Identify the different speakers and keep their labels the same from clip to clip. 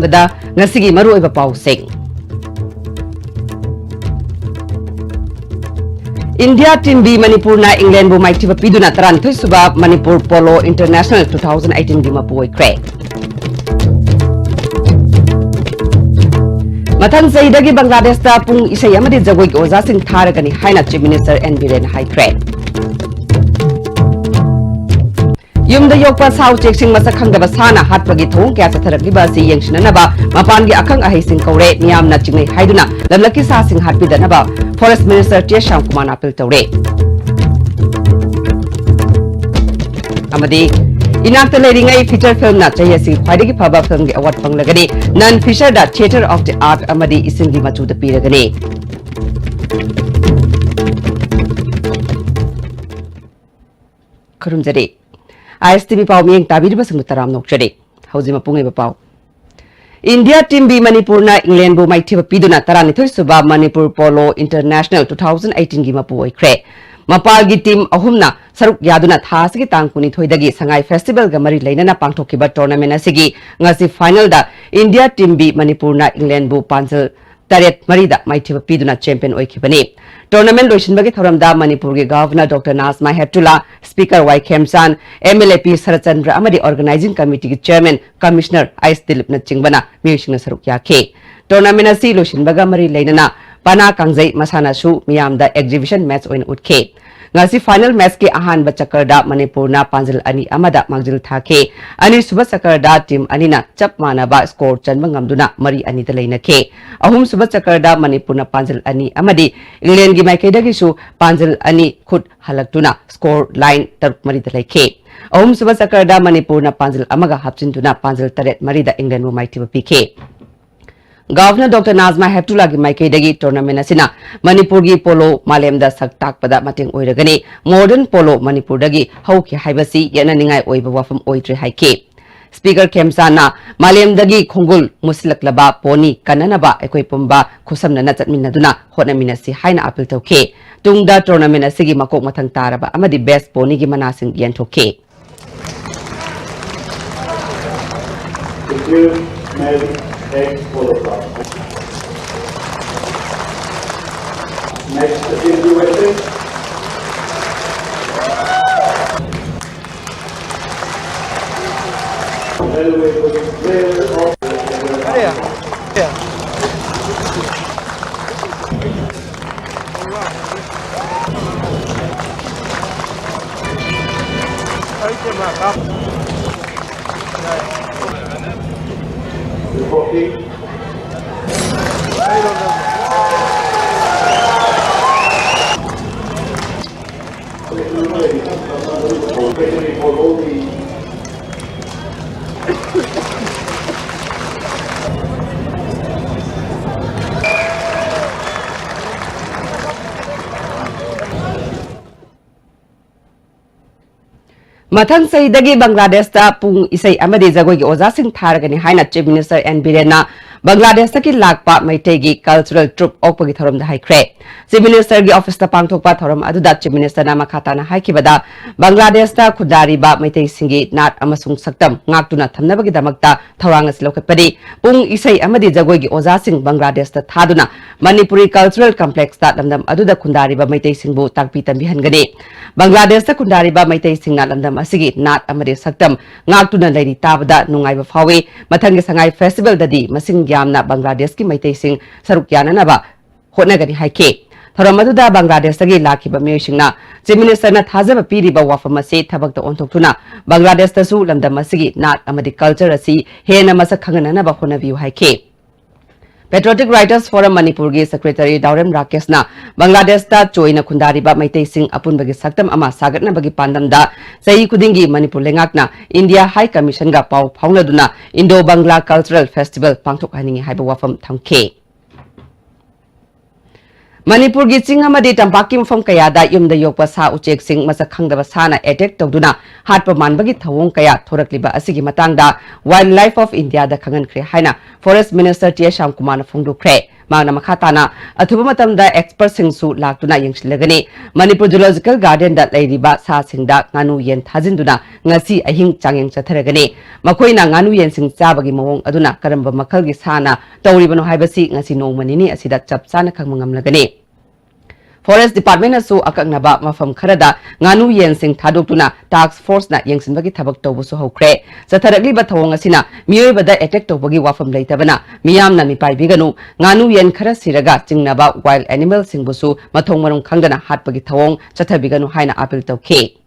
Speaker 1: Bada ngasigi maru iba pausing. India team B Manipur na England bu mai tiba piduna taran thui suba Manipur Polo International 2018 di mapuoi kre. Mathang zaidagi Bangladesh ta pung isai amadi jagoi gi oza sing tharagani haina Chief Minister N Biren hai kre. Yumda yokpa sau cheksing masa khangdaba sana hatpagi thong kya satharakliba si yengshinanaba mapangi akhang ahising kaure miyamna chingai haiduna lamlaki sa sing hatpidanaba Forest Minister T. Shamkumar appeal tawre. Amadi inakta leiringai feature film na chayasi khwaidagi phaba film gi award panglagani non feature da theater of the art amadi isingi machu da piragani. Kurumjari ISTV Pau Ming Tabiri Basing Taram Nokchari. Hauzima Pungi Pau. India team B Manipur na England bu mai thiba piduna tarani thoi suba Manipur Polo International 2018 gi mapu oikre. Mapal gi team ahumna saruk yaduna thas gi tangkuni thoidagi sangai festival ga mari leinana pangthokiba tournament asigi ngasi final da India team B Manipur na England bu panjal Taret Marida mai thiba piduna champion oikibani. Tournament loishinbagi thoramda Manipur gi Governor Dr. Nazma Heptullah, Speaker Y. Khemsan, MLA P. Sarachandra amadi Organizing Committee gi Chairman, Commissioner Ais Dilip na Chingbana miyusingna saruk yakhe. Tournament asi loishinbaga mari leinana pana kangjai masana su miyamda exhibition match oin utke. Ngasi final match ke ahan bachakarda Manipur na panjal ani amada magjil thake. Ani suba sakarda team anina chap manaba score chanba ngamduna mari ani dalaina ke. Ahum suba sakarda Manipur na panjal ani amadi England gi maikaidagi su panjal ani khut halaktuna score line taruk mari dalai ke. Ahum suba sakarda Manipur na panjal amaga hapchintuna panjal taret mari da England bu maitiba pike. Governor Dr. Nazma Heptullah gi maikaidagi tournament asina Manipur gi polo malemda saktak pada mating oiragani modern polo Manipur dagi hauki haibasi yana ningai oiba wafam oitre haike. Speaker Khemsan na malemdagi khongul musilaklaba poni kananaba ekoi pumba khusamna na chatminaduna honaminasi haina appeal tauke. Tungda tournament asigi makok mathang taraba amadi best poni gi manasing yantoke.
Speaker 2: Next, is USA.
Speaker 1: Mathang saidagi Bangladesh ta pung isai amadi jagoi gi oza sing tharagani haina Chief Minister N Biren na Bangladesh ta ki lakpa maitegi cultural troupe okpagi thorom da haikre. Chief Minister gi office ta pangthokpa thorom aduda Chief Minister na makhata na haikibada Bangladesh ta khudari ba maitei singi nat amasung saktam ngaktuna thamnabagi damakta thawang as lokapadi pung isai amadi jagoi gi oza sing Bangladesh ta thaduna Manipuri cultural complex ta lamdam aduda khundari ba maitei singbu takpi tambi hangani. Bangladesh ta khundari ba maitei sing na lamdam asigi nat amadi saktam ngaktuna lairi tabada nungai ba phawi mathangi sangai festival dadi masing yamna Bangladesh ki maitei sing saruk yanana ba hotnagani haike. Thoramaduda Bangladesh tagi lakhiba miyosingna Chief Minister na thajaba piriba wafam ase thabakta onthokthuna Bangladesh tasu lamdam asigi nat amadi culture asi hena masak khanganana ba honabiu haike. Patriotic Writers Forum Manipur gi Secretary Daurem Rakesh na Bangladesh ta choina khundari ba maitei sing apun bagi saktam ama sagatna bagi pandam da sei kudingi Manipur lengakna India High Commission ga pau phauladuna Indo Bangla Cultural Festival pangthok haningi haiba wafam thamke. Manipur gi ching amadi tampaki mafam kayada yumda yokpa sa uchek sing masa khangdaba sana attack tawduna hatpa manbagi thawong kaya thorakliba asigi matangda Wildlife of India da khangan khre haina Forest Minister T Sham Kumar na phongdukre magna makhatana athuba matamda expert singsu laktuna yengsilagani Manipur Zoological Garden da leiriba sa singda nganu yen thajinduna ngasi ahing changyeng chatharagani makoina nganu yen sing chabagi mawong aduna karamba makhalgi sana tawribano haibasi ngasi nongmanini asida chapchana khangmangamlagani Forest Department asu akagnaba mafam kharada nganu yen sing thadokuna task force na yengsinbagi thabak tawbusu hokre satharagli ba thawong asina miyoi bada attack tawbagi wafam leitabana miyam na mipai biganu nganu yen khara siraga chingnaba wild animal singbusu mathong marung khangdana hatpagi thawong chathabiganu haina appeal tawkhe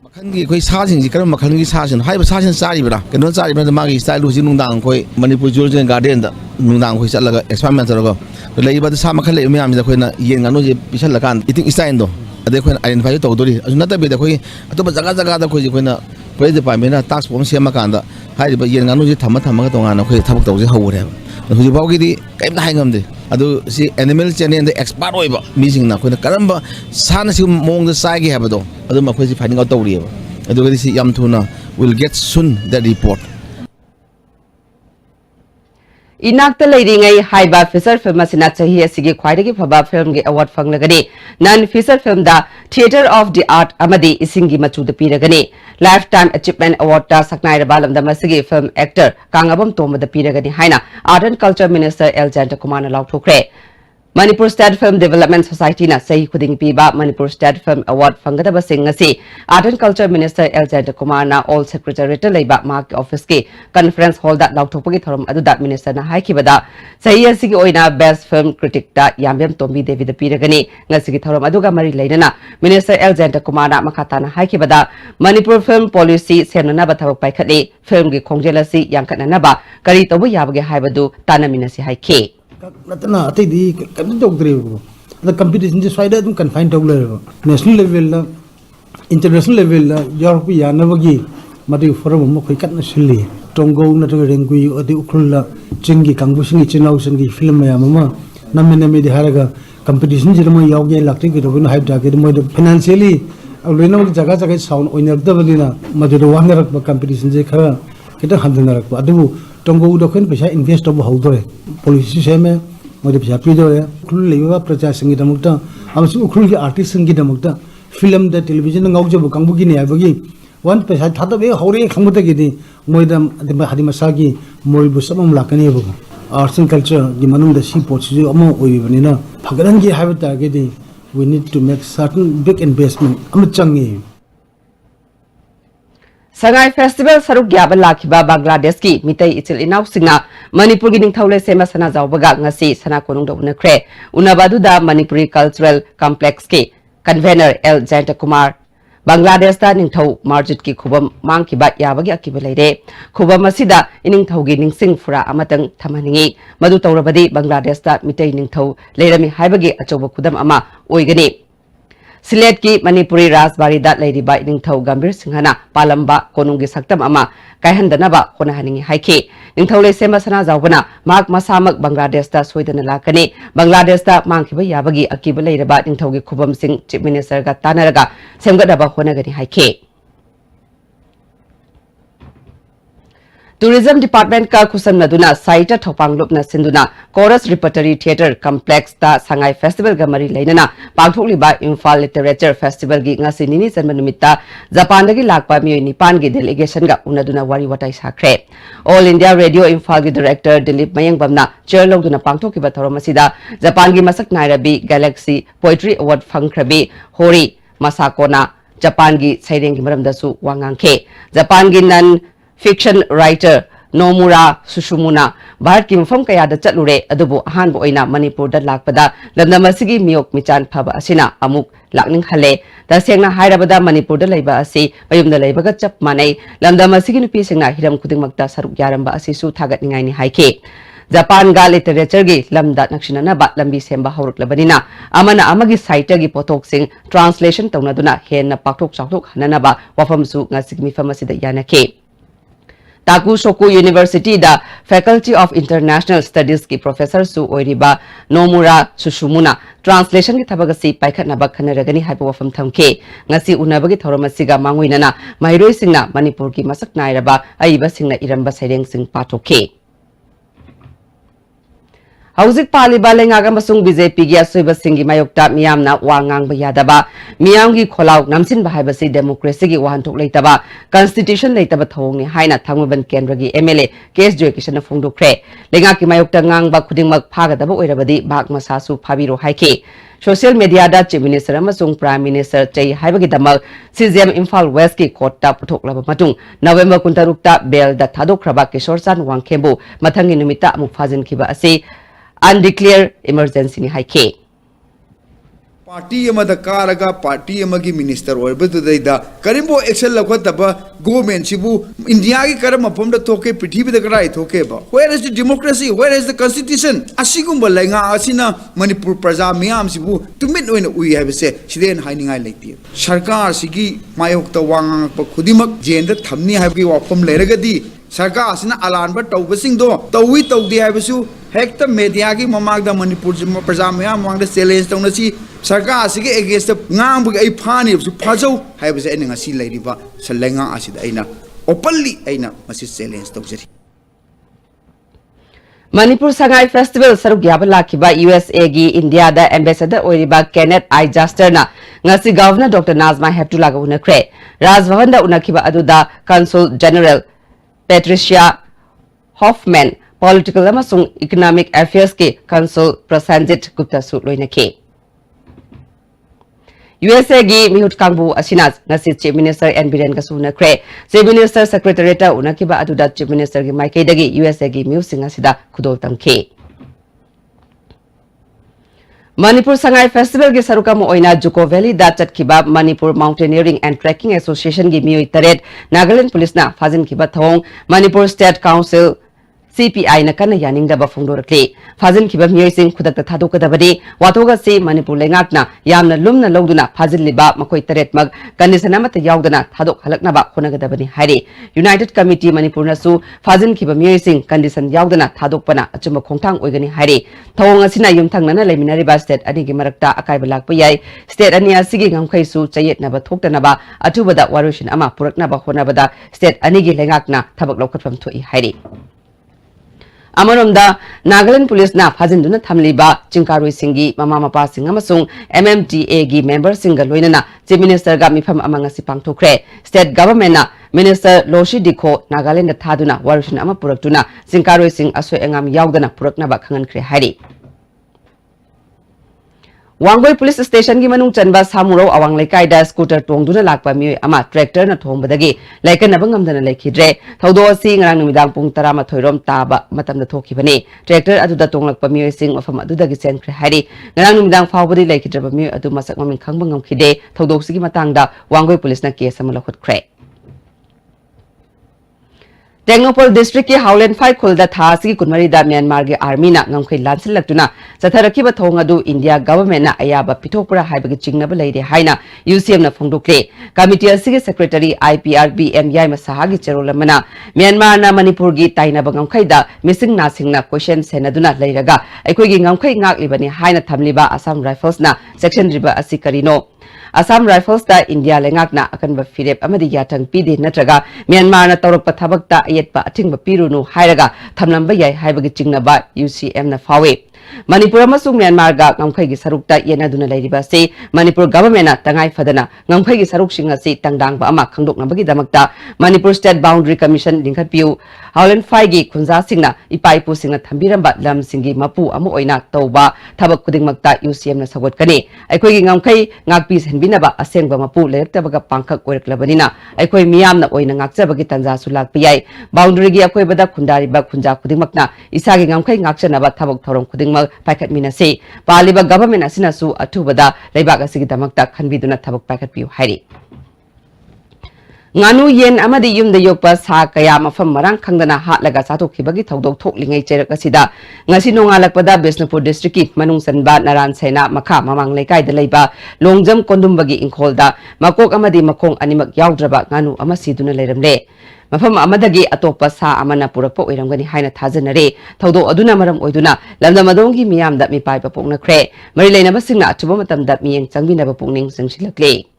Speaker 3: Makhangi koi sajing ji karam makhangi sajin hai ba sajin sari bra keno sari bra magi style lu jinung dang koi Manipur Zoological Garden da nung dang koi chatlaga experiment rago lei ba sa makhale me am da koi na yen nganu je pisal lakan iting style do ade koi identify to dori azuna ta be da koi atoba jaga jaga da koi koi na Police Department na task force sema kanda hai ba yen nganu je thama thama to ngana koi thabak to je hawre huji bawgi di kai na haingam de adu si animal channel the expert oiba meeting na koi na karamba sana si mong da sai gi haba do adu ma koi si finding out tawri adu ga si yam thuna will get soon the report
Speaker 1: Inakta leiringai haiba feature film asina chahi asigi khwaidagi phaba film ge award fanglagani non feature film da Theatre of the Art amadi isingi machu da piragani Lifetime Achievement Award ta saknai rabalam da masigi film actor Kangabam Toma da piragani haina Art and Culture Minister L Janta Kumar na lauthokre Manipur State Film Development Society na sahi khuding piba Manipur State Film Award fangadaba singasi Art and Culture Minister L Janta Kumar na All Secretariat leiba mark office ke conference hall da lauthopagi thoram aduda minister na haikibada sahi asigi oina best film critic da yamyam tombi devi da piragani ngasigi thoram aduga mari leinana minister L Janta Kumar na makata na haikibada Manipur film policy semna ba thabak paikhatli film gi khongjelasi yangkatna na ba kari tobu yabage haibadu tanaminasi haike
Speaker 4: Natana ati di kan dog drive the competition just why don't confine to national level international level Europe ya navagi mari forum mo kai kan sili tongo na to rengui adi ukhulla chingi kangbusingi chinau singi film ya mama namene me di haraga competition jirmo yawge lakti ki robin hype da ke mo financially alwena jaga jaga sound oiner da balina madu wanerak ba competition je khara kita handanak ba adu Tongo doken pesa invest obo haudore policy seme mode pesa pidore khul leiba praja sangi damukta amsu ukhul ki artist sangi damukta film da television ngaujo bo kangbu gi ne abagi one pesa thada be hore khambuta gi di moidam hadi masagi moi bu samam lakani bo arts and culture gi manum da si pochi amo oi bani na phagaran gi habita gi di we need to make certain big investment am changi
Speaker 1: Sangai Festival Saruk Gyaba Lakiba Bangladesh ki mitai ichil inaw singna Manipur gi ningthaule sema sana jawbaga ngasi sana konung do unakre unabadu da Manipuri Cultural Complex ki convener L Janta Kumar Bangladesh da ningthau marjit ki khubam mangkiba yabagi akiba leire khubam asida iningthau gi ningsing fura amatang thamaningi madu tawrabadi Bangladesh da mitai ningthau leirami haibagi achoba khudam ama oigani Silet ki Manipuri Rajbari da leiriba ningthau Gambir Singhana palamba konunggi saktam ama kaihandanaba honahaningi haike ningthaule sema sana jawbana mak masamak Bangladesh da soidana lakani Bangladesh da mangkiba yabagi akiba leiraba ningthaugi khubam sing chief minister ga tanaraga semgadaba honagani haike Tourism Department ka kusan naduna saita thopanglup na sinduna Chorus Repertory Theatre Complex ta Sangai Festival ga mari leinana pangthokliba Imphal Literature Festival gi ngasi nini janma numitta Japan dagi lakpa miyoi nipan gi delegation ga unaduna wari watai sakre All India Radio Imphal gi director Dilip Mayangbamna chair logduna pangthokkiba thoromasida Japan gi masak nairabi Galaxy Poetry Award fangkhrabi Hori Masakona Japan gi saireng gi maramdasu wangangkhe Japan gi nan Fiction writer Nomura Sushumuna Bharat ki mafam kaya da chatlure adubu ahanbo oina Manipur da lakpada lamdam asigi miyok michan phaba asina amuk lakning hale da sengna hairabada Manipur da leiba asi bayum da leiba ga chap manai lamdam asigi nupi sengna hiram khudingmakta saruk yaramba asi su thagat ningai ni haike Japan ga literature gi lamda nakshina na ba lambi semba hauruk labanina amana amagi site gi potok sing translation tawnaduna hen na pakthok chakthok hanana ba wafam su ngasig mi famasi da yanake Taku Shoku University da Faculty of International Studies ki Professor Su Oiriba Nomura Sushumuna translation ki thabagasi paikhat nabak khanaragani haipa wafam thamke ngasi unabagi thoramasiga manguinana mairoi singna Manipur ki masak nairaba aiba singna iramba saireng sing patokhe Hauzik paliba lengaga masung BJP gi asoiba singi mayokta miyamna wangang bayadaba miyamgi kholau namsin bahaiba si democracy gi wahantok leitaba constitution leitaba thongni haina thangmaban kendragi MLA case joikishana phongdokre lenga ki mayokta ngangba khudingmak phagadaba oirabadi bhag masasu phabiro haike social media da chief minister amasung prime minister chei haibagi damal CJM Imphal West ki court ta puthoklaba matung November 16 ta bail da thadokraba Kishore Chan Wangkhembu mathangi numita amuk phajin khiba ase undeclared emergency ni haike
Speaker 5: Party amada karaga party amagi minister orbit da karimbo action lakotaba government sibu India ki karam apomda thoke prithibi da karai thoke ba where is the democracy where is the constitution asigumba lainga asina Manipur praja miyam sibu tumit oina ui habse siden hainingai leiti sarkar sigi mayokta wang pa khudimak jenda thamni habgi wafam leragadi sarkar asina alanba tawbasing do tawi tawdi habesu hekta media ki mamagda Manipur praja miyam mangda challenge tawna si sarkar asige against ngang ai phani su phajau haibase ai ngasi leiriba salenga asida aina openly aina masi challenge tawjari
Speaker 1: Manipur Sangai Festival saruk yaba lakiba USA gi India da ambassador oiriba Kenneth I Juster na ngasi governor Dr Nazma Heptula ga unakre Rajbhavan da unakiba aduda Consul General Patricia Hoffman political amasung economic affairs ke Consul Prasanjit Gupta su loinake USA gi mihut kangbu asinas ngasi chief minister and biren ka suna kre chief minister secretariat unakiba aduda chief minister gi maikei dagi USA gi miu singa sida khudol tamke Manipur Sangai Festival gi saruka mo oina Juko Valley da chatkiba Manipur Mountaineering and Trekking Association gi miu taret Nagaland police na fazin kiba thong Manipur State Council CPI na kana yaning da bafung dorakle fazin kiba miyai sing khudakta thadokadabadi watoga se Manipur lengakna yamna lumna logduna fazil liba makoi taret mag condition amata yaudana thadok halakna ba khonagadabani haire United Committee Manipur na su fazin kiba miyai sing condition yaudana thadokpana achuma khongthang oigani haire thawong asina yumthang nana leminari ba state ani gi marakta akai balak payai state ani asigi ngamkhai su chayet na ba thoktana ba atubada warushin ama purakna ba khonabada state ani gi lengakna thabak lokhatpam thoi haire Amaramda Nagaland police na fazinduna thamliba chingkaroi singi mama mapa singa masung MMTA gi member singa loinana chief minister ga mifam amanga sipang thokre state government na minister Loshi Dikho Nagaland thaduna warushin ama puraktuna chingkaroi sing asoi engam yaudana purakna ba khangan khre hari Wangoi police station gi manung chanba samuro awang lekai da scooter tongduna lakpa mi ama tractor na thombadagi laikan nabangam dana lekhidre thodo si ngrang numidang pung 10 thoirom taba matam da thokibani tractor adu da tonglakpa mi sing ofam adu dagi sen khre hari ngrang numidang fawbadi lekhidra mi adu masak maming khangbangam khide thodo sigi matang da Wangoi police na case amala khut khre Tengnopol district ki Howland 5 khulda thasi kunmari da Myanmar gi army na ngamkhai lansil laktuna satharaki ba thonga du India government na ayaba pithopura haibagi chingnaba leire haina UCM na phongdokle committee asigi secretary IPRBM yai masaha gi cherolamana Myanmar na Manipur gi taina ba ngamkhai da missing na singna question senaduna leiraga aikoi gi ngamkhai ngak libani haina thamliba Assam Rifles na section riba asikarino Assam Rifles da India lengakna akanba firep amadi yatang pide natraga Myanmar na tawrak pathabakta ayetpa athingba pirunu hairaga thamlamba yai haibagi chingnaba UCM na fawe Manipur amasung Myanmar ga ngamkhai gi sarukta yenaduna leiriba se Manipur government na tangai fadana ngamkhai gi saruk singa se tangdangba ama khangdoknabagi damakta Manipur State Boundary Commission lingkhatpiu Howland 5 gi khunja singna ipaipu singna thambiramba lam singi mapu amu oina tawba thabak kudingmakta UCM na sagotkani aikoi gi ngamkhai ngakpi senbinaba asengba mapu lerektabaga pangkhak oiraklabanina aikoi miyamna oina ngakjabagi tanja sulak piyai boundary gi akoi bada khundariba khunja kudingmakna isagi ngamkhai ngakchanaba thabak thorong kudingmak Pakat Minase, Paliba government Asinasu, Atubada, Lebak Asigi Damakta, Kanviduna Tabak Pakat Piu Hari. nganu yen amadi yumda yokpa sa kaya mafam marang khangdana hatlaga sathokkhibagi thodok thoklingai cherak asida ngasi nongalakpada Bisnupur district ki manung sanba naran saina makha mamang lekai da leiba longjam kondumbagi ingkholda makok amadi makong animak yaudra nganu ama siduna leiramle mafam amadagi atopa sa amana purakpa oiramgani haina thajanare thodok aduna maram oiduna lamdamadonggi miyamda mi paipa poknakre mari leinaba singna achuba matamda miyeng changbinaba pokning singsilakle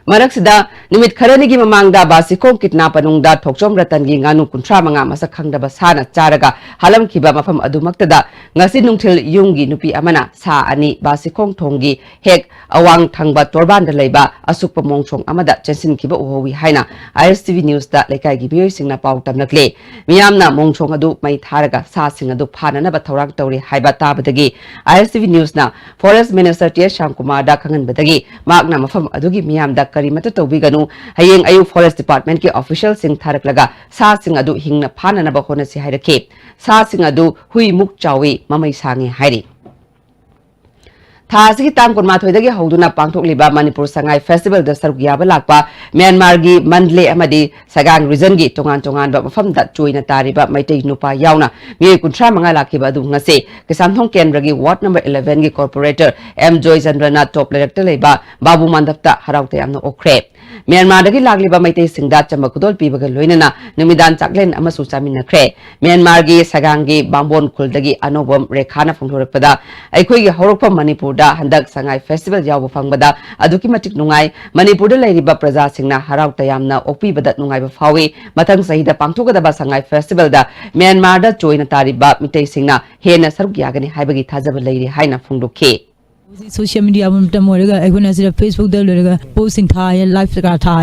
Speaker 1: Maraksida nimit kharanigi mamangda basikong kidnap anungda thokchom ratangi nganu kuntra manga masak khangdaba sana charaga halam khiba mafam adumaktada ngasi nungthil yunggi nupi amana sa ani basikong thonggi hek awang thangba torbanda leiba asukpa mongchong amada chensin khiba uhowi haina ISTV news da lekai gi bioi singna pau tamnakle miyamna mongchong adu mai tharaga sa sing adu phanana ba thorang tawri haiba tabadagi ISTV news na forest minister T Shamkumar da khangan badagi makna mafam adugi miyamda karimata tawbiganu hayeng ayu forest department ki official sing tharak laga sa sing adu hingna phana na ba hona si hairake sa sing adu hui muk chawi mamai sangi hairi Thasi ki tam kunma thoidagi hauduna pangthokliba Manipur Sangai Festival da saruk yaba lakpa Myanmar gi Mandle amadi Sagang region gi tongan ba mafam da choina tariba maitai nupa yauna mi kuntra manga lakhiba du ngase Kisamthong Kendra gi ward number 11 gi corporator M Joy Chandrana top director leiba Babu Mandapta haraute amna okre Myanmar dagi lagliba maitai singda chamakudol pibaga loinana numidan chaklen amasu chaminakre Myanmar gi Sagang gi Bambon Khuldagi anobam rekhana phungthorappada aikoi gi horokpa Manipur da handak Sangai Festival yabu fangbada aduki matik nungai Manipur da lairiba praja singna harau tayamna opi badat nungai ba fawi matang sahida pangthokada ba Sangai Festival da Myanmar da choina tariba mitai singna hena saruk yagani haibagi thajaba lairi haina phungdokhe
Speaker 6: social media में तम होरेगा एक बार ऐसे Facebook दे लेगा posting था या live का था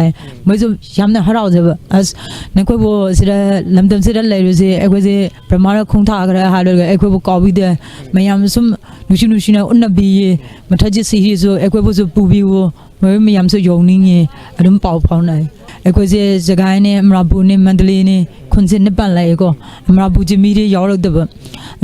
Speaker 6: मैं जो शाम ने हराओ जब as न कोई वो सिरा लम्दम सिरा ले रहे से एक बार से प्रमाण खून था अगर हाल लेगा एक बार वो कॉपी दे मैं यहाँ सुम नुशी ना उन नबी ये मतलब जिस ही जो एक बार वो जो पूबी वो मैं यहाँ से योनिंग ये अदम पाव ना एक बार से जगह ने मराबू ने मंडली ने खुन से निपल लाएगा मराबू जी मेरे यार दब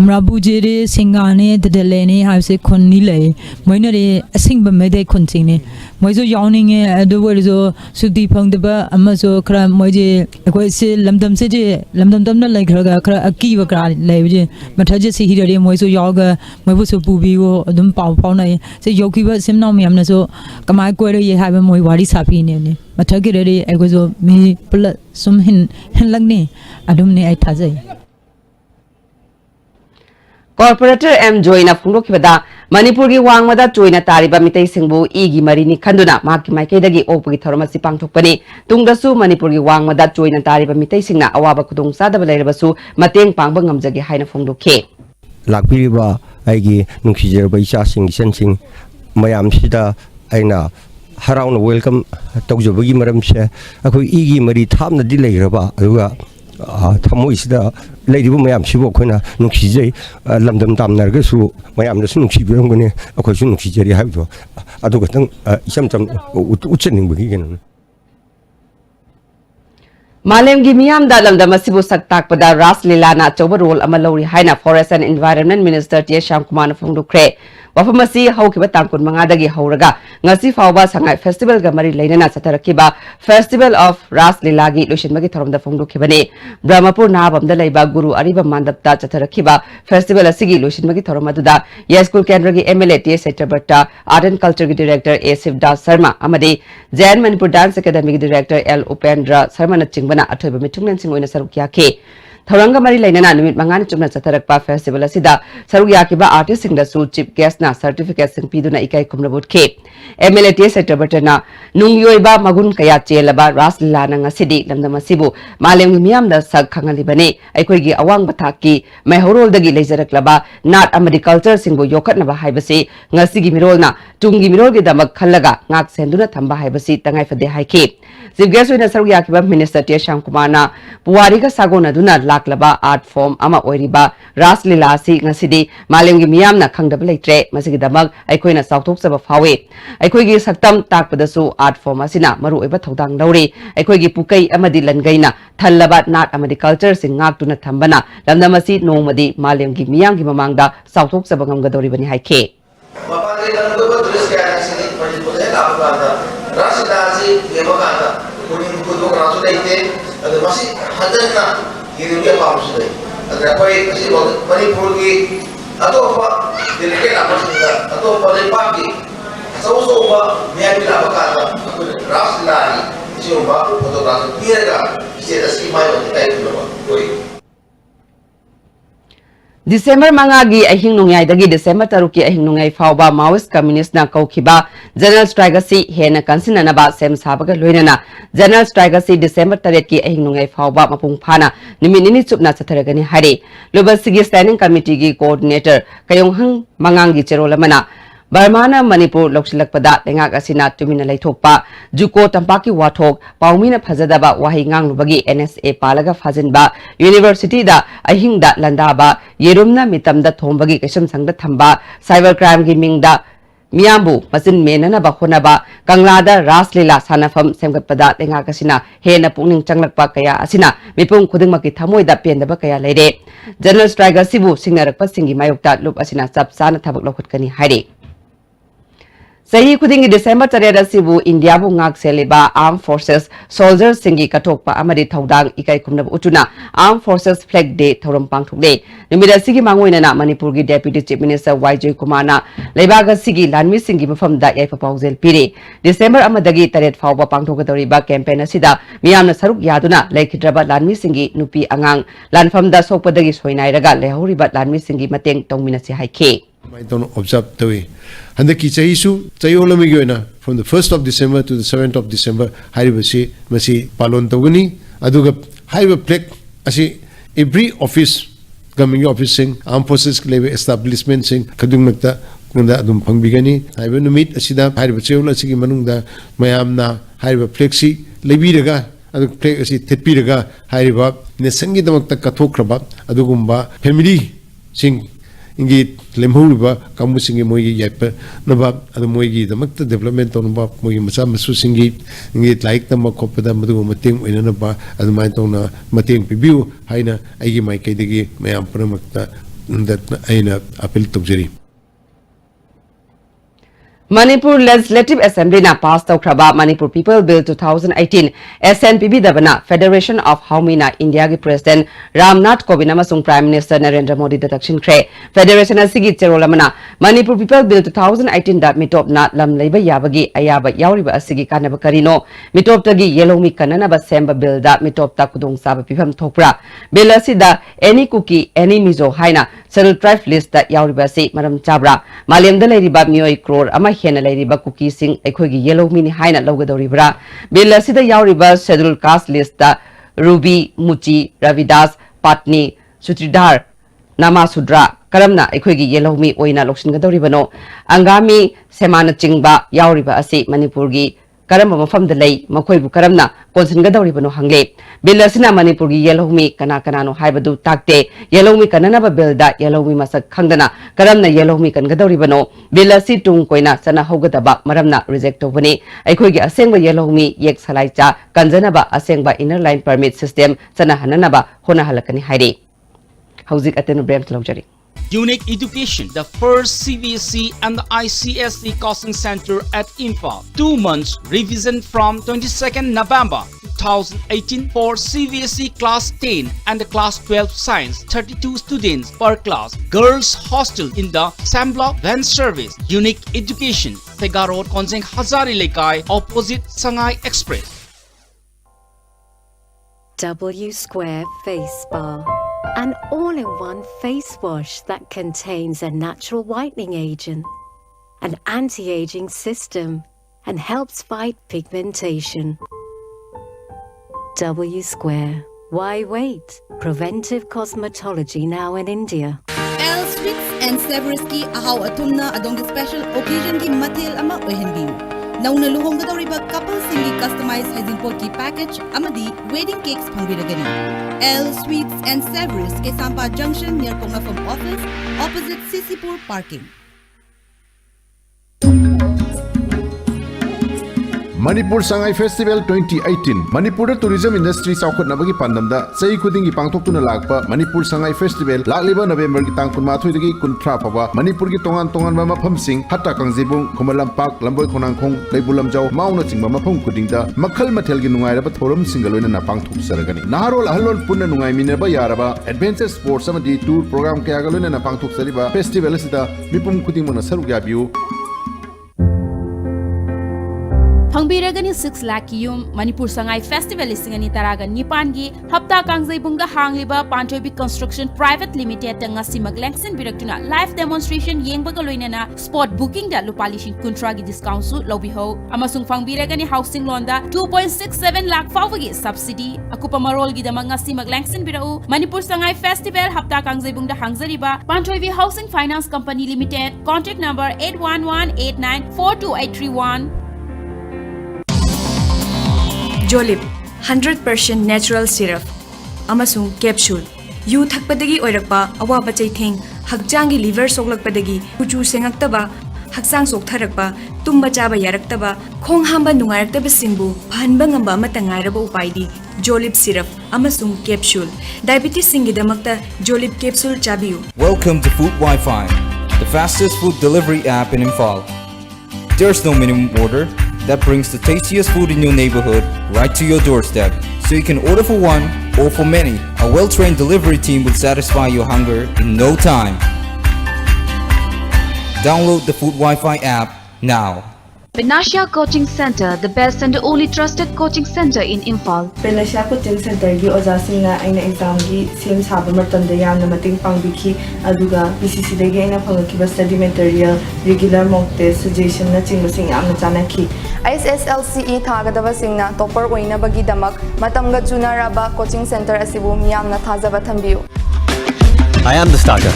Speaker 6: मराबू जी सिंगाने ददलेने हाई से खुन नहीं लाए मैंने रे सिंग बमेदे खुन सिंगने मैं जो योनिंग है अदर जो सुधी फंग दब अम्मा जो खरा मैं जे कोई से लमदम तम ना लाइक खरा अकी वकरा लाए जे मतलब जैसे ही रे मैं जो योगा मैं वो सब पूबी वो अदम पाव ना से योगी बस सिमना में हमने जो कमाई को ये हाई में मैं वारी साफी ने मतलब कि रे एक जो मी पुल सुम हिन लगने अदम ने आई था जाए
Speaker 1: Corporator M Joyna phungdokibada Manipur gi wangmada choina tariba mitai singbu igi marini khanduna maki maikaidagi opagi thoromasi pangthokpani tungdasu Manipur gi wangmada choina tariba mitai singna awaba khudong sadaba leirabasu mateng pangba ngamjagi haina phungdokhe
Speaker 7: lakpiriba aigi nungsijerba isa sing sensing mayam sida aina harauna welcome tawjabagi maramse akoi igi mari thamna di leiraba aduga thamoisida leiribu mayam sibo khoina nungsijai lamdam tamnargasu mayam nasu nungsibirongone akoi su nungsijari habdo aduga tang isam tam ucheningbugi genan
Speaker 1: Malem gi miyam da lamdam asibu saktak pada ras lila na choba role ama lori haina Forest and Environment Minister T Shamkumar phungdokre wafamasi haukiba tangkun mangadagi hauraga ngasi fawba Sangai Festival ga mari leinana satarakiba Festival of Ras Lila gi loishinbagi thoromda phungdokhibane Brahmapur nabamda leiba Guru Ariba Mandapta chatarakiba Festival asigi loishinbagi thoromaduda School Kendra gi MLA T Setrabatta Art and Culture gi Director A Sivdas Sharma amadi Jain Manipur Dance Academy gi Director L Upendra Sharma na bana athoiba mitungnan sing oina saruk yakhe thoranga mari lainana numit mangani chumna chatarakpa festival asida saruk yakiba artist sing da su chief guest na certificate sing piduna ikai khumrabut khe MLA T Setrabatana nungyoiba magun kaya chelaba raslila na ngasidi lamdama sibu malem miyam da sak khangali bane aikoi gi awang bathaki maihorol dagi leijaraklaba nat amadi culture singbo yokatna ba haibasi ngasigi mirolna tungi mirol gi damak khallaga ngak senduna thamba haibasi tangai fade haike chief guest oina saruk yakiba minister T Shamkumar na puwari ga sagona duna laklaba art form ama oiriba raslila si ngasidi malem gi miyam na khangdaba leitre masigi damak aikoina sauthok saba fawe aikoi gi saktam takpadasu art form asina maru oiba thodang lauri aikoi gi pukai amadi langaina thallaba nat amadi culture sing ngak tuna thambana lamdamasi nongmadi malem gi miyam gi mamangda sauthok saba ngamgadori bani haike
Speaker 8: mapangri lamdoba drisya asini pajipode labada rasida ji
Speaker 3: lema kata kuning kudu rasu daite ada masih hadirna hidup apa sudah ada apa ini Manipur ki atau apa delegate apa sudah atau apa lempaki so ba niya bila kata ras lari siyo ba atau rasu tiada kita simai untuk itu loh koi
Speaker 1: December mangagi ahing nungyay dagi December taruki ahing nungyay fauba Maoist Communist na kaukiba General Strike si hena kansina na ba sem sabaga loina na General Strike si December taret ki ahing nungyay fauba mapung phana niminini chupna satharagani hari Lubasigi Standing Committee ki Coordinator kayong hang mangangi cherolamana Barmana Manipur loksilakpada tengak asina tumina laithokpa Juko Tampaki Wathok Paumina Phazadaba Wahingang Lubagi NSA Palaga Fazinba University da Ahingda Landaba Yerumna Mitamda Thombagi Kasham Sangda Thamba Cybercrime gi Mingda Miyambu Masin Menana Bahonaba Kanglada Raslila Sanafam Semgatpada tengak asina hena pungning changlakpa kaya asina mipung khudingmaki thamoida pendaba kaya leire General Strike sibu singnarakpa singi mayokta lup asina sapsana thabak lokhutkani haire Sahi kudingi December tarera sibu India bu ngak seliba Armed Forces Soldiers singi katokpa amadi thaudang ikai kumna utuna Armed Forces Flag Day thoram pangthukle numida sigi mangoina na Manipur gi Deputy Chief Minister YJ Kumar na leibaga sigi lanmi singi mafamda yaifa paujel pire December amadagi taret fawba pangthokadoriba campaign asida miyamna saruk yaduna laikhidraba lanmi singi nupi angang lanfamda sokpadagi soinairaga lehoriba lanmi singi mateng tongminasi haike
Speaker 8: I don't observe the way. And the Kichahisu, Chayolamigona, from the 1st of December to the 7th of December, Haribasi, Masi, Palon Toguni, Aduga, Highway Plek, Asi, every office, government office sing, armed forces, establishment sing, Kadumata, Kunda Adum Pangbigani, I will meet Asida, Haribachola, Sigi Manunda, Mayamna, Highway Plexi, Lebiraga, Adu Plek, Asi, Tepiraga, Hariba, Nesangi Damakta Katokraba, Adugumba, family sing. Ingi lemhuluba kamu singi moigi yaipa naba adu moigi damakta development onba moigi masa masu singi ingi like tama kopada madu mating oina naba adu mai tona mating pibiu haina aigi mai kaidagi mayam pramakta that aina appeal tokjeri
Speaker 1: Manipur Legislative Assembly na passed Kraba Manipur People Bill 2018 SNPB Dabana Federation of Haumina India ki President Ramnath Kovind amasung Prime Minister Narendra Modi da Dakshin Kre Federation asigi cherolamana Manipur People Bill 2018 da mitop na lam leiba yabagi ayaba yauriba asigi kanaba karino mitop tagi yellow mi kanana ba semba bill da mitop ta kudong saba pifam thokpra bill asida any cookie any mizo haina Central Tribe list da yauriba si maram chabra malem da leiriba mioi crore ama hena leiriba cookie sing ekhogi yellow mini haina logadoribra bill asida yauriba schedule caste list da Ruby Muchi Ravidas Patni Sutridhar Nama Sudra karamna ekhogi yellow mi oina lokshin gadoribano angami semana chingba yauriba asi Manipur gi karamba mafam da lei makhoi bu karamna konsin gadoribano hangle bill asina Manipur gi yellow mi kana no haibadu takte yellow mi kanana ba bill da yellow mi masak khangdana karamna yellow mi kan gadoribano bill asi tung koina sana hogadaba maramna reject tobani ekhogi asengba yellow mi yek salai cha kanjana ba asengba inner line permit system sana hanana ba hona halakani haire hauzik atenu brem tlaujari
Speaker 9: Unique Education, the first CBSE and the ICSE coaching center at Imphal. 2 months revision from 22nd November 2018 for CBSE class 10 and class 12 science, 32 students per class. Girls hostel in the Sambla van service. Unique Education, Tega Road, Konjeng Hazari Lekai, opposite Sangai Express.
Speaker 10: W Square Face Bar, an all-in-one face wash that contains a natural whitening agent, an anti-aging system, and helps fight pigmentation. W Square. Why wait? Preventive cosmetology now in India.
Speaker 11: L Sweets and Seversky ahaw atumna adong special occasion ki matil ama ohenbiu. Nauna luhonggadoriba couple singi customized hazinpot ki package amadi wedding cakes pangbiragani. L Sweets and Severus ke Sampa Junction near Kongafam office opposite Sisipur parking.
Speaker 8: Manipur Sangai Festival 2018 Manipur Tourism Industry South Nabagi Pandamda Sei Kudingi Pangtokuna Lakpa Manipur Sangai Festival Lakliba November ki tang kunma thuidagi kunthra phaba Manipur ki tongan tongan ma mapham sing hatta kangjibung Khomalam Park Lamboi Khonangkhong Leibulam Jau Mauna chingba mapham kudingda makhal mathel gi nungai raba thorum singaloina na pangthok saragani Naharol ahalol punna nungai minaba yaraba Adventure Sports amadi tour program kaya galoina na pangthok sariba festival asida mipum kuding mona saruk yabiu
Speaker 12: Pangbiragani 6 lakh yum Manipur Sangai Festival Singani Taraga Nipangi Hapta Kangzaibunga Hangliba Pantobi Construction Private Limited ngasi maglengsin biraktuna live demonstration yengbagaloinana spot booking da lupalishin kuntragi discount su lobiho amasung pangbiragani housing loan da 2.67 lakh fawagi subsidy akupa marol gidama ngasi maglengsin birau Manipur Sangai Festival Hapta Kangzaibunga Hangzariba Pantobi Housing Finance Company Limited contact number 811894281
Speaker 13: Jolip 100% natural syrup amasung capsule yu thakpadagi oirakpa awaba chaitheng hakjangi liver soklakpadagi kuchu sengaktaba haksang soktharakpa tumba chaba yaraktaba khong hamba nungaraktaba singbu phanba ngamba amata ngairaba upaidi Jolip syrup amasung capsule diabetes singidamakta Jolip capsule chabiu.
Speaker 14: Welcome to Food Wi-Fi, the fastest food delivery app in Imphal. There's no minimum order that brings the tastiest food in your neighborhood right to your doorstep, so you can order for one or for many. A well-trained delivery team will satisfy your hunger in no time. Download the Food Wi-Fi app now.
Speaker 15: Penasha Coaching Center, the best and the only trusted coaching center in Imphal.
Speaker 16: Penasha Coaching Center gi oja singna aina exam gi sem saba matamda yamna mating pangbikhi aduga PCC dagi aina phangaki study material regular mock test suggestion na chingmasing yamna chanakhi.
Speaker 17: SSLCE thagadaba singna topper oina bagi damak matamga junaraba coaching center asibu miyamna thajaba thambiu.
Speaker 18: I am the starter.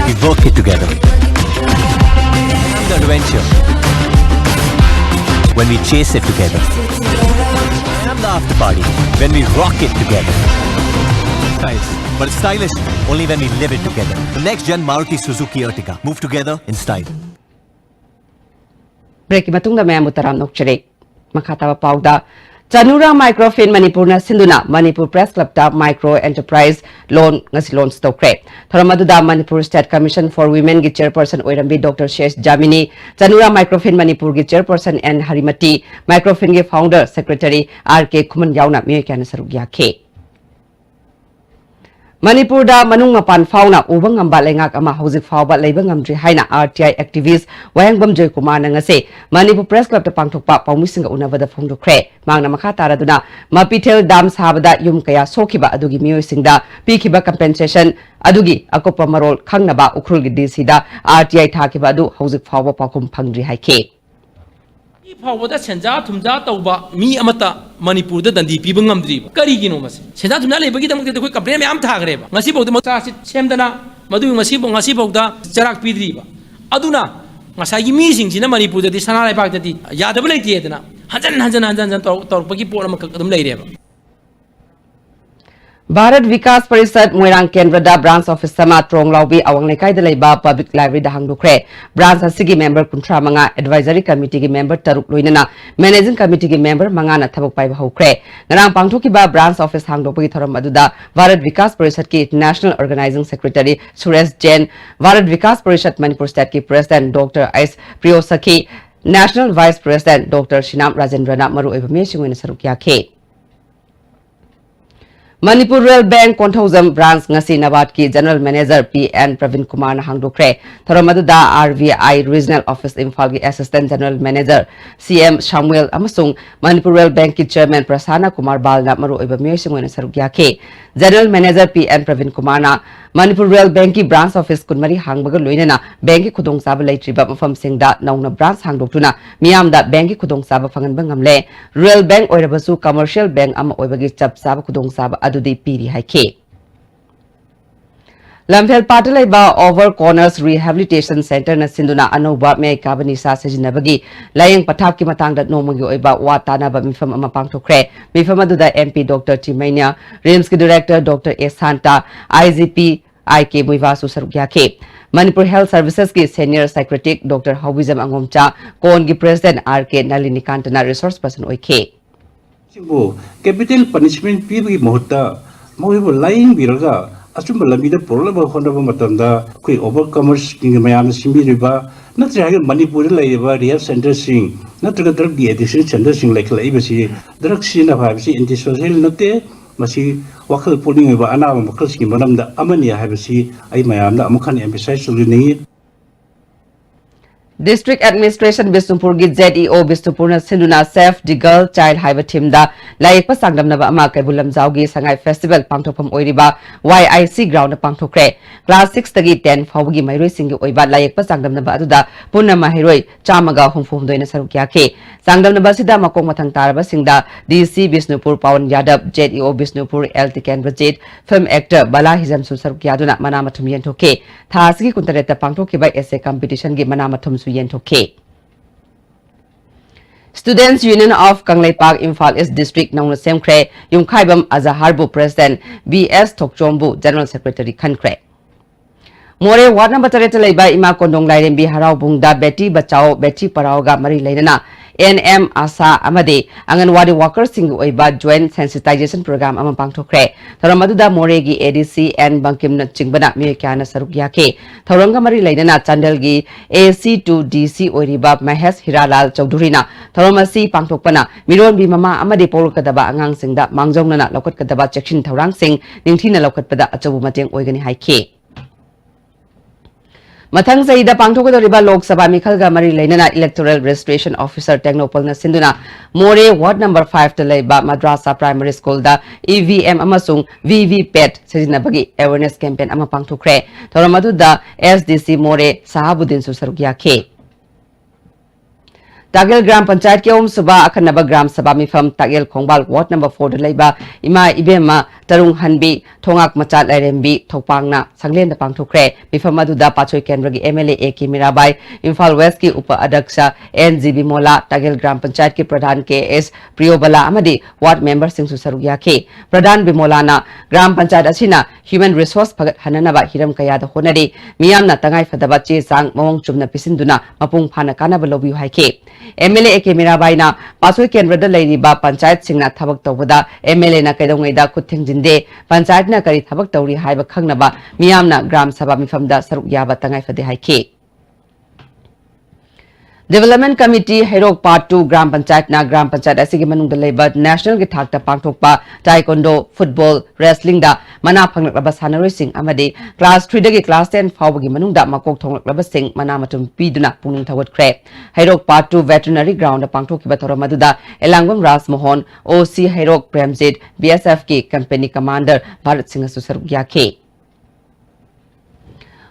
Speaker 18: We work it together. I'm the adventure. When we chase it together. I am the after party. When we rock it together. Guys, but it's stylish only when we live it together. The next gen Maruti Suzuki Ertiga. Move together in style.
Speaker 1: Break matungda mayam utaram nokchare. Makhataba pauda. Chanura Microfin Manipur na Sinduna Manipur Press Club da Micro Enterprise Loan ngasi loan stokre. Tharamadu Manipur State Commission for Women gi chairperson Oirambi Dr. Shesh Jamini, Chanura Microfin Manipur gi chairperson N Harimati, Microfin gi founder secretary RK Kuman Yauna Miyakana Sarugya K. Manipur da manung mapan fauna ubang ngamba lengak ama hauzik fawba leibang ngamdri haina RTI activist Wayangbam Joy Kumar na ngase Manipur Press Club ta pangthokpa pawmisinga unabada phongdokre mangna makha taraduna Mapitel Dam sabada yum kaya sokiba adugi miyoisingda pikiba compensation adugi akopa marol khangnaba ukrul gi DC da RTI thakiba adu hauzik fawba pakum phangdri haike
Speaker 19: Powder Senja Tumja Tauba, me amata, Manipur, the Dandi Pibungam Drib, Kariginomas. Senja Tumna Bagam the quick Abraham Am Tagreba, Masibo the Motas, Semdana, Madu Masibo, Masiboda, Jarak Pidriba. Aduna, Masai meetings in Manipur, the Sanai Bagdadi, Yadabla Theatre, Hansan Torpaki Polam Lady. Bharat Vikas Parisad Moirang Kendra da branch office sama trong laubi awang lekai da leiba public library da hangdukre branch asigi member kuntra manga advisory committee gi member taruk loinana managing committee gi member manga na thabuk pai bahukre ngarang pangthoki ba branch office hangdokpi thoram aduda Bharat Vikas Parisad ki national organizing secretary Suresh Jain Bharat Vikas Parisad Manipur state ki president Dr. S Priyosaki national vice president Dr. Shinam Rajendrana maru oiba meshingwena sarukya ke Manipur Rural Bank Konthozam branch ngasi Nabat ki General Manager PN Pravin Kumar na hangdokre tharamadu da RVI Regional Office Imphal ki Assistant General Manager CM Samuel amasung Manipur Rural Bank ki Chairman Prasanna Kumar Bal na maru oiba miyosingwena sarukya ke General Manager PN Pravin Kumar na Manipur Rural Bank ki branch office kunmari hangbaga loinana bank ki khudong saba leitriba mafam singda nauna branch hangdoktuna miyamda bank ki khudong saba phanganba ngamle Rural Bank oirabasu commercial bank ama oibagi chap saba khudong saba adudi piri haike Lamphel Patalai ba Over Corners Rehabilitation Center na sinduna anoba me kabani sa sejinabagi layang pathap ki matang dat nomagi oiba watana ba mifam ama pangthokre mifam aduda MP Dr. Timania RIMS ki Director Dr. S Santa IGP IK Muivasu sarukya ke Manipur Health Services की Senior Secretary Dr. Hawizam Angomcha Kon की President R.K. Nalinikantana Resource Person ओइखे
Speaker 20: capital punishment pibagi mohta mohibu lying biraga asumba labida problem honaba matamda koi overcomers king mayam simbi riba natra ha Manipur laiba rehab center sing natra drug addiction center sing like laibasi drug sina bhabisi antisocial nate masi wakal pulling ba ana makal sing manamda amani habisi ai mayamda amkhan emphasize sugini
Speaker 19: District Administration Bisnupur gi ZEO Bisnupur na Sinduna Safe the Girl Child Haiba Team da laik pa sangdamnaba ama Kaibulam Zawgi Sangai Festival pangthokpham oiriba YIC ground na pangthokre class 6 tagi 10 fawgi mairoi singi oiba laik pa sangdamnaba aduda punna mahiroi chamaga humfum doina saruk yakhe sangdamnaba sida makong mathang taraba singda DC Bisnupur Pawan Yadav ZEO Bisnupur LT Kendrajit film actor Bala Hizam su saruk yaduna manamathum yenthokhe thasgi kuntareta pangthokhiba essay competition gi manamathum Students Union of Kanglei Park Imphal East District Nongna Semkre Yumkhaibam Azaharbu President BS Thokchombu General Secretary Khankre More Ward number 3 Laiba Ima Kondong Lairembi Harau Bungda Beti Bachao Beti Parao ga Mari Lainana NM Asa Amade Anganwadi Workers Sing Oiba Joint Sensitization Program Amang Pangthokre Tharamaduda Moregi ADC and Bankim Chingbana Miyakana Saruk Yake Tharanga Mari Lainana Chandel gi AC2 DC Oiriba Mahes Hiralal Chaudhurina Tharamasi Pangthokpana Miron Bimama Amade Polkadaba Angang Singda Mangjongna Lokat Kadaba Chection Tharang Sing Ningthina Lokat Pada Achabu Mateng Oigani Haike Mathang Saida Pangthokadoriba Lok Sabha Mikhalga Mari Lainana Electoral Registration Officer Technopol na Sinduna More Ward number 5 Talaiba Madrasa Primary School da EVM amasung VVPAT Sijinabagi Awareness Campaign ama pangthokre Thoramadu da SDC More Sahabuddin Susarugya K Tagel Gram Panchayat ke Suba Akanaba Gram Sabha Mifam Tagel Kongbal Ward number 4 Dalaiba Ima Ibema Tarung Hanbi Thongak Machat Lairembi Thopangna Sanglen da Pangthokre Mifam Aduda Pachoy Kendragi MLA AK Mirabai Imphal West ki Upa Adaksha NGB Mola Tagel Gram Panchayat ki Pradhan KS Priyobala Amadi Ward member Sing Susarugya ke Pradhan Bimolana Gram Panchayat Asina Human Resource Phagat Hananaba Hiram Kaya da Honari Miyamna Tangai Fadaba Che Sang Mawang Chumna Pisinduna Mapung Phana Kanaba Lobi Haike MLA AK Mirabai na Pasoy Kendrada Lairiba Panchayat Singna Thabak Tawada MLA na Kaidongaida Kuthing Jinde Panchayat na Kari Thabak Tawri Haiba Khangnaba Miyamna Gram Sabha Mifamda Saruk Yaba Tangai Fade Haike Development Committee Herok Part 2 Gram Panchayat na Gram Panchayat asigi manungda leiba National gi thakta pangthokpa Taekwondo Football Wrestling da mana phanglaba sanaroi sing amade Class 3 dagi Class 10 fawbagi manungda makok thonglaba sing mana matum piduna pungning thawatkhre Herok Part 2 Veterinary Ground da pangthokhiba thoramaduda Elangwam Ras Mohan OC Herok Premjit BSF ki Company Commander Bharat Singh Susaruk Yakhe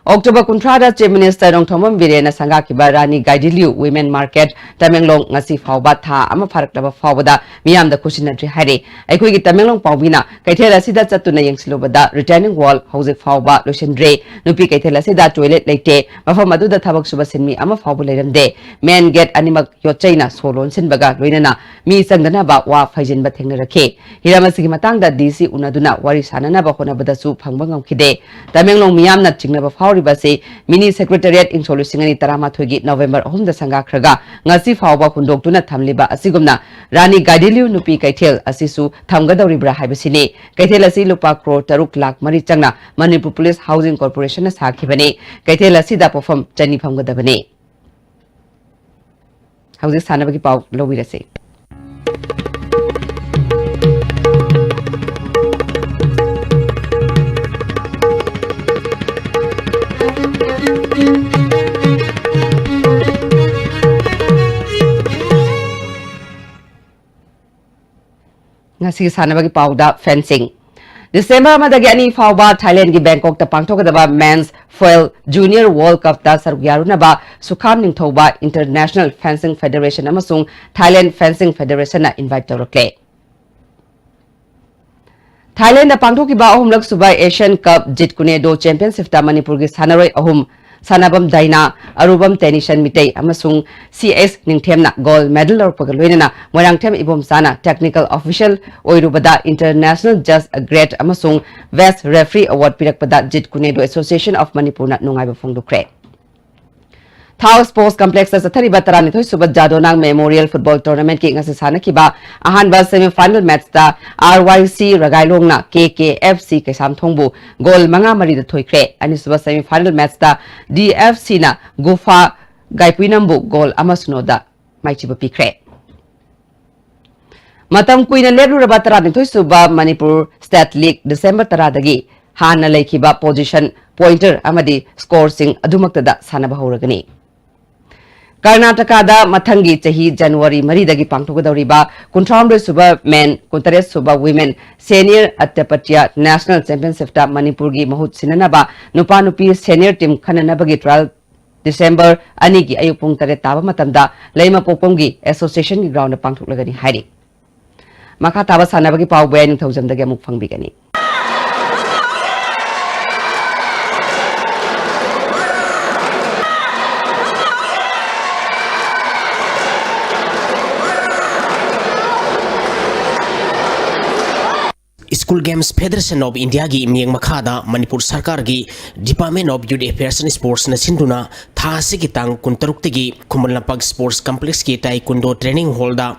Speaker 19: October Kuntrada Chief Minister Dong Thomam Virena Sangakiba Rani Gaidiliu Women Market Tamenglong ngasi fawba tha ama pharaklaba fawbada miyamda khusinatri haire aikoi gi Tamenglong pawbina kaithela sida chatuna yengsilobada returning wall hojik fawba loisindre nupi kaithela sida toilet leite mafam aduda thabak suba sinmi ama fawbu leiramde main gate animak yochaina solon sinbaga loinana mi sangdana ba wa faijin ba thengna rakhe hiramasi gi matangda DC unaduna wari sanana ba honabada su phangba ngamkhide Tamenglong miyamna chingnaba Ribase Mini Secretariat in Solusingani Taramathogi November Home the Sangakraga Ngasi Fawba Hundok Thamliba Asigumna Rani Gaidiliu Nupi Kaithel Asisu Thamgadoribra Habisine Kaithel Asi Lupa Crore Taruk Lak Mari Changna Manipur Police Housing Corporation Sakibane Kaithel Asida Perform Chani Phamgadabane Housing Sanabaki Pau Lobirase ngasi sanabagi pauda fencing December madagi ani fawba Thailand gi Bangkok ta pangthokadaba Men's Foil Junior World Cup ta sarugyaru ba Sukham Ningthoba International Fencing Federation amasung Thailand Fencing Federation na invite tawrakle Thailand da pangthokiba ahumlak subai Asian Cup Jitkunedo Championship ta Manipur gi sanaroi ahum Sanabam Daina, Arubam Tenishan Mitei, Amasung, CS Ningtemna, gold medal or Pagaluina, Morangtem Ibom Sana, technical official, Oirubada, international just a great Amasung, West Referee Award Pirakpada Jit Kunedo Association of Manipur Nungai Fungdukre. Thao Sports Complex sa Thariba Tarani Thoi Subat Jadonang Memorial Football Tournament ki ngasi sana kiba ahanba semi-final match ta RYC Ragailong na KKFC ke Samthongbu goal manga mari da thoi kre ani subat semi-final match ta DFC na Gufa Gaipuinambu goal amasunoda maichiba pikre. Matam kuina lebru raba tarani thoi suba Manipur State League December taradagi hana laikiba position pointer amadi score sing adumaktada sanaba horagani. Karnataka da Mathangi Chahi January Maridagi Pangtogadoriba, Kuntrambre Suba Men, Kuntares Suba Women, Senior Attapatia National Championship ta Manipurgi Mahut Sinanaba, Nupanupi Senior Team Kananabagi Trial December Anigi Ayupung Tare Taba Matamda, Laima Popongi Association Ground Pangtulagani Hari. Makataba Sanabagi Pau Bayan 1000 the Gamuk Fangbigani.
Speaker 21: School Games Federation of India gi mieng makhada Manipur Sarkar gi Department of Youth Affairs and Sports na sinduna thasi ki tang kuntaruk tegi Khumulnampag Sports Complex ki Taekwondo Training Hall da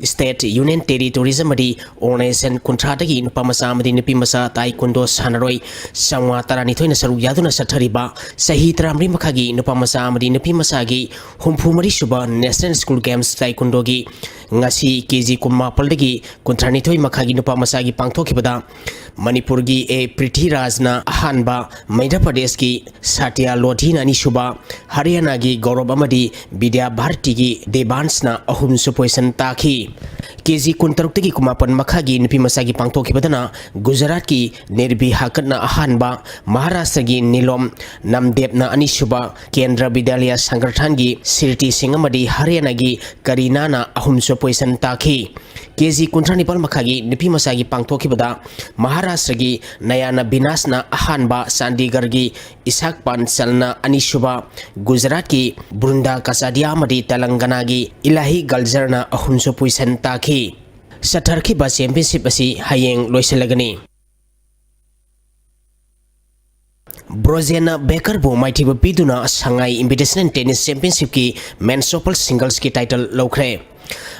Speaker 21: State Union Territories amadi organization kuntra tegi nupamasa amadi nupimasa Taekwondo sanaroi samwa tarani thoina saru yaduna sathariba sahi tramri makhagi nupamasa amadi nupimasa gi humphumari suba National School Games Taekwondo gi ngasi KG kumapal degi kuntrani thoi makhagi nupamasa gi pangthokibada Manipur gi A Prithviraj na ahanba Madhya Pradesh ki Satya Lodhi na nishuba Haryana gi Gaurav amadi Vidya Bharti gi Devans na ahum supoisan takhi KG kuntaruk tegi kumapan makhagi nupi masagi pangthokibadana Gujarat ki Nirbhi Hakat na ahanba Maharashtra gi Nilom Namdeb na anishuba Kendra Vidyalaya Sangathan gi Sirti Singh amadi Haryana gi Karina na ahum supoisan takhi KG kuntrani pal makhagi nupi masagi pangthokibada Maharashtra gi Nayana Binas na ahanba Chandigarh gi Ishak Pansal na anishuba Gujarat ki Brunda Kasadia amadi Telangana gi Ilahi Galjar na ahum supoisan takhi Satarki ba championship asi hayeng loisalagani Brozena Becker bo maitiba piduna Shanghai Invitational Tennis Championship ki men's double singles ki title lokre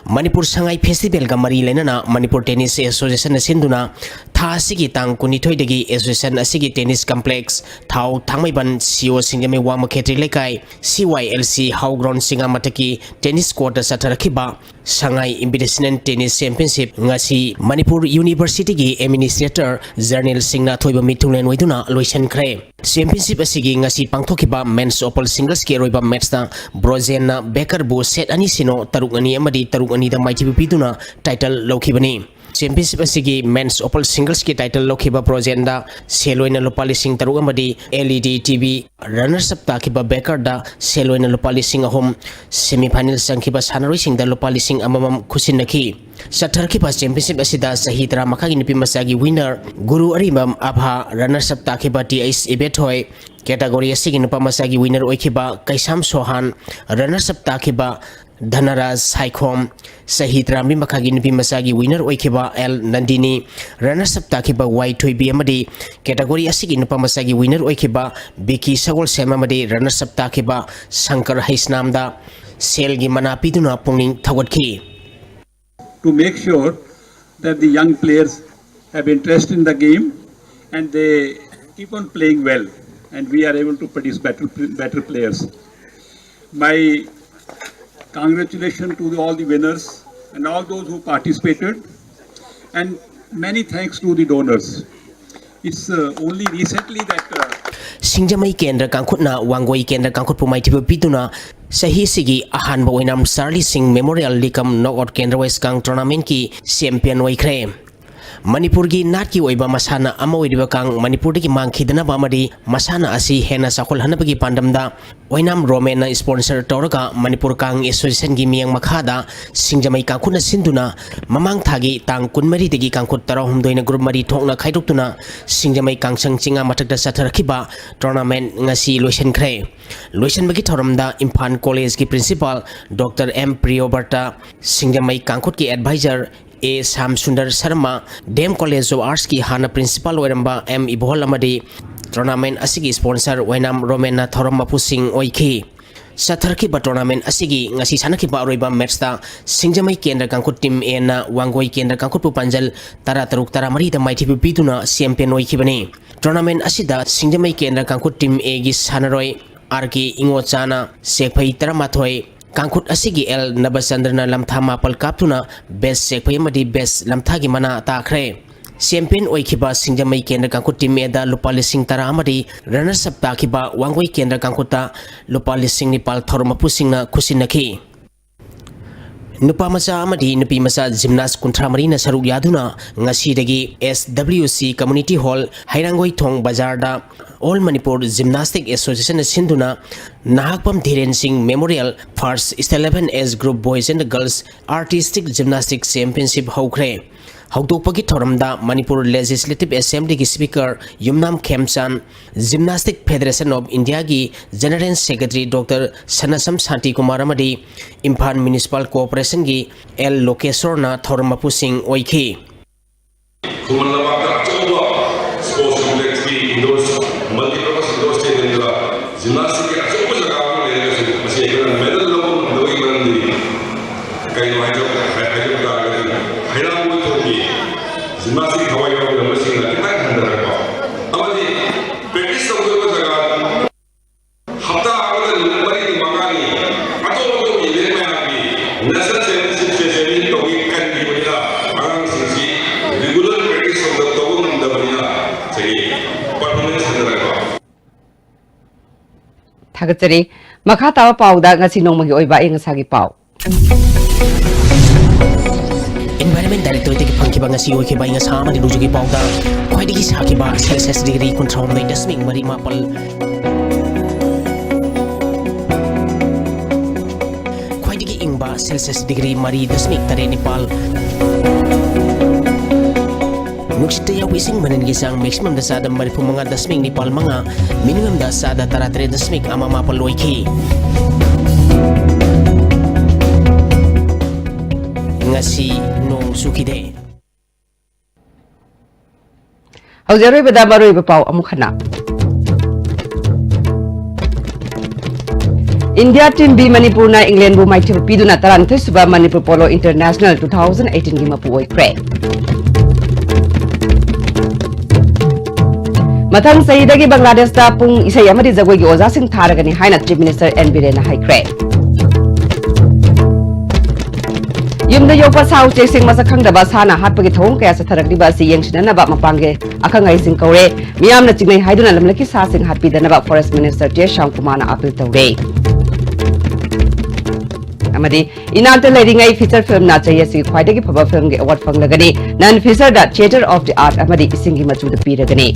Speaker 21: Manipur Shanghai Festival ga mari lenana Manipur Tennis Association sinduna tha asigi tang kunithoi dagi association asigi tennis complex thau thangmaiban CEO singame wa makhetri lekai CYLC how ground singa mataki tennis court satharakhiba Shanghai Invitational Tennis Championship ngasi Manipur University gi administrator Journal Singna thoiba mitulen oiduna loisan khre championship asigi ngasi pangthokiba men's open singles ki roiba match ta Brozena Becker bu set ani sino taruk ani amadi taruk ani da maitibi piduna title lokhibani championship asigi men's open singles ki title lokhiba Brozenda seloina lupali sing taruk amadi LED TV runners up takiba Becker da seloina lupali sing ahom semi final sangkiba sanaroi sing da lupali sing amamam khusinaki Satarkiba championship asida sahitra makhagi nipi masagi winner Guru Arimam Abha runners up takiba TS Ibethoi category asigi nupa masagi winner oikiba Kaisam Sohan runners up takiba Dhanaraj Saikhom Sahitra mi makhagi nipi masagi winner oikiba L Nandini runners up takiba Y Thoibi amadi category asigi nupa masagi winner oikiba Biki Sagol Sema amadi runners up takiba Shankar Haisnamda Selgi Manapiduna Pungning Thawatki
Speaker 22: to make sure that the young players have interest in the game and they keep on playing well and we are able to produce better players. My congratulations to all the winners and all those who participated and many thanks to the donors. It's only recently that
Speaker 21: Singjamai Kendra Kankutna Wangoi Kendra Kankut Pumaitiba Pituna Sahi Sigi Ahan Boinam Sarli Singh Memorial Likam Knockout Kendra West Kang Tournament ki champion Waikre Manipur gi nat ki oiba masana ama oidiba kang Manipur ki mang khidana ba mari masana asi hena sakol hanabagi pandamda oinam romen na sponsor toraka Manipur kang association gi miang makhada singjamai kangkhuna sinduna mamang thagi tang kunmari degi kangkhut tara humdoina group mari thokna khaidoktuna singjamai kangsang chinga mathakda satharakhiba tournament ngasi loisan khre loisan bagi thoramda Imphal college ki principal Dr. M Priyobarta singjamai kangkhut ki advisor A. Sam Sundar Sharma, Dem College of Arts ki Hana Principal Oiramba M. Ibhol Amadi, Tournament Asigi sponsor Wainam Romena Thorama Pusing Oiki. Satharki ba tournament asigi ngasi sanaki ba roiba match ta Singjamai Kendra Kangkut team A na Wangoi Kendra Kangkut Pupanjal Tara Taruk Tara Mari da Mighty Pituna champion Oiki bani. Tournament asida Singjamai Kendra Kangkut team A gi Sanaroi Arki Ingo Chana Sekpai Taramathoi Kangkut asigi El Nabasandrna lamtha mapal kaptuna best sekpai amadi best lamtha gi mana takre champion oikiba Singjamai Kendra Kangkut team eda lupa lising tara amadi runners up takiba Wangoi Kendra Kangkuta lupa lising nipal thorma pusingna kusinaki Nupa masa amadi nupi masa gymnast kuntra marina saruk yaduna ngasi dagi SWC Community Hall Hairangoi Thong Bazar da All Manipur Gymnastic Association Sinduna Nahakpam Dhiren Singh Memorial First 11S Group Boys and Girls Artistic Gymnastics Championship Hokre Haudopagi Thoramda Manipur Legislative Assembly ki Speaker Yumnam Khemchan Gymnastic Federation of India ki General Secretary Dr. Sanasam Santi Kumar Amadi Imphal Municipal Corporation ki L. Lokesorna Thormapu Singh Oiki
Speaker 19: Thagatsari makha tawa pauda ngasi nongmagi oiba ingasagi pau
Speaker 21: Environment Director ki phangkiba ngasi oikiba inga sama di nujugi pauda khwaidigi sakiba Celsius degree control nei dasming mari mapal khwaidigi ingba Celsius degree mari dasmik tare nipal Nuksita ya wising manin gisang maximum da sada marifu mga dasming nipal mga minimum da sada taratare dasmik ama mapal oiki ngasi nong sukide
Speaker 19: Haujaroi bada maroi bapau amukhana India team B Manipur na England bu mai thibu piduna taran thisuba Manipur Polo International 2018 gi mapu oikre Mathang sayidagi Bangladesh ta pung isai amadi jagoi gi oja sing tharagani haina Chief Minister N Birena haikre Yumda yopa sau che sing masa khangdaba sana hatpagi thong kaya sa tharagdiba si yengsinana ba mapange akangai sing kaure miyamna chingnai haiduna lamlaki sa sing hatpidana ba Forest Minister T Shamkumana appeal tawre Amadi inanta leringai feature film na chahiye si khwaidagi phaba film ge award fanglagani non feature da Theatre of the Art amadi isingi machu da piragani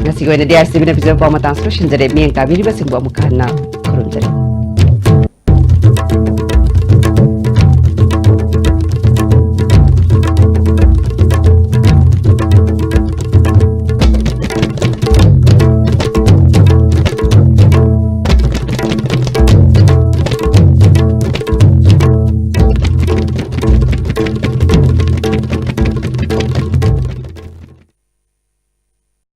Speaker 19: Nasi goyna dia sibina episode pa matang solution jare miyang tabiri ba singbo amukhana khurun jare